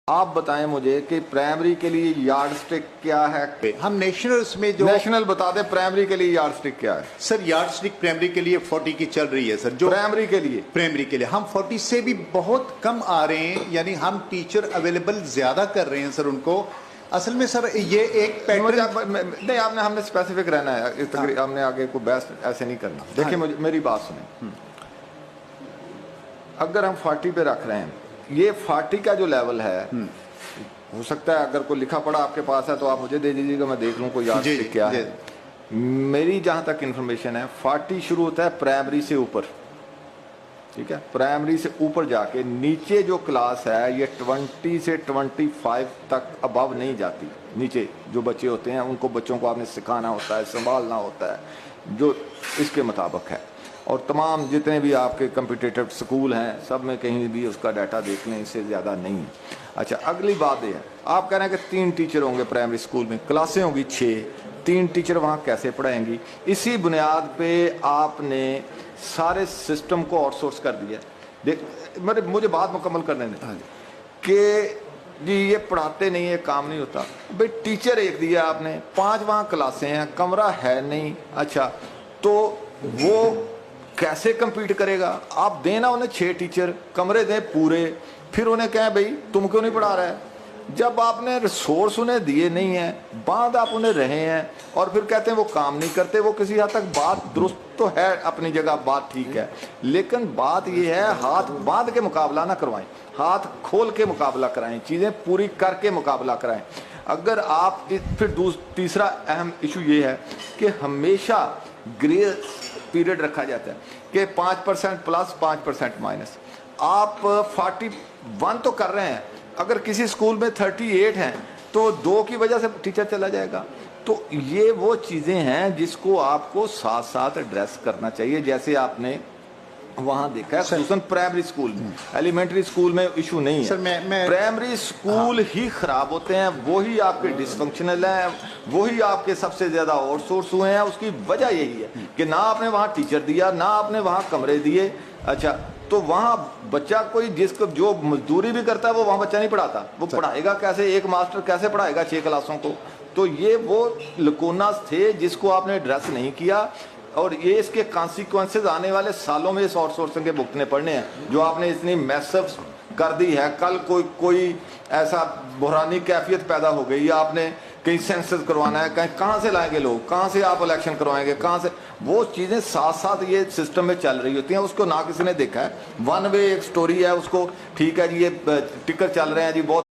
آپ بتائیں مجھے کہ پرائمری کے لیے یارڈ سٹک کیا ہے؟ ہم نیشنل میں جو نیشنل بتا دیں پرائمری کے لیے یارڈ سٹک کیا ہے؟ سر یارڈ سٹک پرائمری کے لیے 40 کی چل رہی ہے سر، جو پرائمری کے لیے ہم 40 سے بھی بہت کم آ رہے ہیں، یعنی ہم ٹیچر اویلیبل زیادہ کر رہے ہیں سر ان کو۔ اصل میں سر یہ ایک پیٹرن نہیں، ہم نے اسپیسیفک رہنا ہے، ہم نے آگے کوئی بحث ایسے نہیں کرنا۔ دیکھیں میری بات سنیں، اگر ہم 40 پہ رکھ رہے ہیں، یہ 40 کا جو لیول ہے، ہو سکتا ہے اگر کوئی لکھا پڑا آپ کے پاس ہے تو آپ مجھے دے دیجیے گا، میں دیکھ لوں کوئی یارڈ سٹک کیا ہے۔ میری جہاں تک انفارمیشن ہے 40 شروع ہوتا ہے پرائمری سے اوپر، ٹھیک ہے؟ پرائمری سے اوپر جا کے نیچے جو کلاس ہے یہ 20 سے 25 تک ابو نہیں جاتی۔ نیچے جو بچے ہوتے ہیں ان کو، بچوں کو آپ نے سکھانا ہوتا ہے، سنبھالنا ہوتا ہے جو اس کے مطابق ہے۔ اور تمام جتنے بھی آپ کے کمپیٹیٹو سکول ہیں سب میں کہیں بھی اس کا ڈیٹا دیکھ لیں، اس سے زیادہ نہیں۔ اچھا، اگلی بات یہ ہے، آپ کہہ رہے ہیں کہ 3 ٹیچر ہوں گے پرائمری سکول میں، کلاسیں ہوں گی 6، 3 ٹیچر وہاں کیسے پڑھائیں گی؟ اسی بنیاد پہ آپ نے سارے سسٹم کو آؤٹ سورس کر دیا۔ مجھے بات مکمل کرنے دیں کہ جی یہ پڑھاتے نہیں ہے، کام نہیں ہوتا۔ بھئی ٹیچر ایک دیا آپ نے، 5 وہاں کلاسیں ہیں، کمرہ ہے نہیں، اچھا تو وہ کیسے کمپیٹ کرے گا؟ آپ دیں نا انہیں 6 ٹیچر، کمرے دیں پورے، پھر انہیں کہیں بھئی تم کیوں نہیں پڑھا رہا ہے؟ جب آپ نے ریسورس انہیں دیے نہیں ہیں، باندھ آپ انہیں رہے ہیں، اور پھر کہتے ہیں وہ کام نہیں کرتے۔ وہ کسی حد تک بات درست تو ہے، اپنی جگہ بات ٹھیک ہے، لیکن بات یہ ہے ہاتھ باندھ کے مقابلہ نہ کروائیں، ہاتھ کھول کے مقابلہ کرائیں، چیزیں پوری کر کے مقابلہ کرائیں۔ اگر آپ پھر تیسرا اہم ایشو یہ ہے کہ ہمیشہ گریس پیریڈ رکھا جاتا ہے کہ 5% پلس 5% مائنس۔ آپ 41 تو کر رہے ہیں، اگر کسی سکول میں 38 ہیں تو 2 کی وجہ سے ٹیچر چلا جائے گا۔ تو یہ وہ چیزیں ہیں جس کو آپ کو ساتھ ساتھ ایڈریس کرنا چاہیے، جیسے آپ نے وہاں دیکھا ہے خصوصاً پرائمری سکول میں۔ ایلیمنٹری سکول میں ایشو نہیں ہے، پرائمری سکول ہی خراب ہوتے ہیں، وہی آپ کے ڈس فنکشنل ہیں، وہی آپ کے سب سے زیادہ آؤٹ سورس ہوئے ہیں۔ اس کی وجہ یہی ہے کہ نہ آپ نے وہاں ٹیچر دیا، نہ آپ نے وہاں کمرے دیے۔ اچھا تو وہاں بچہ کوئی جو مزدوری بھی کرتا ہے وہ وہاں بچہ نہیں پڑھاتا، وہ پڑھائے گا کیسے؟ ایک ماسٹر کیسے پڑھائے گا 6 کلاسوں کو؟ تو یہ وہ لکوناس تھے جس کو آپ نے ایڈریس نہیں کیا، اور یہ اس کے کانسیکوینسز آنے والے سالوں میں اس آؤٹ سورسنگ کے بھگتنے پڑنے ہیں جو آپ نے اتنی میسو کر دی ہے۔ کل کوئی ایسا بحرانی کیفیت پیدا ہو گئی، آپ نے کہیں سینسس کروانا ہے، کہاں سے لائیں گے لوگ، کہاں سے آپ الیکشن کروائیں گے، کہاں سے؟ وہ چیزیں ساتھ ساتھ یہ سسٹم میں چل رہی ہوتی ہیں، اس کو نہ کسی نے دیکھا ہے۔ ون وے ایک سٹوری ہے، اس کو ٹھیک ہے جی یہ ٹکر چل رہے ہیں جی، بہت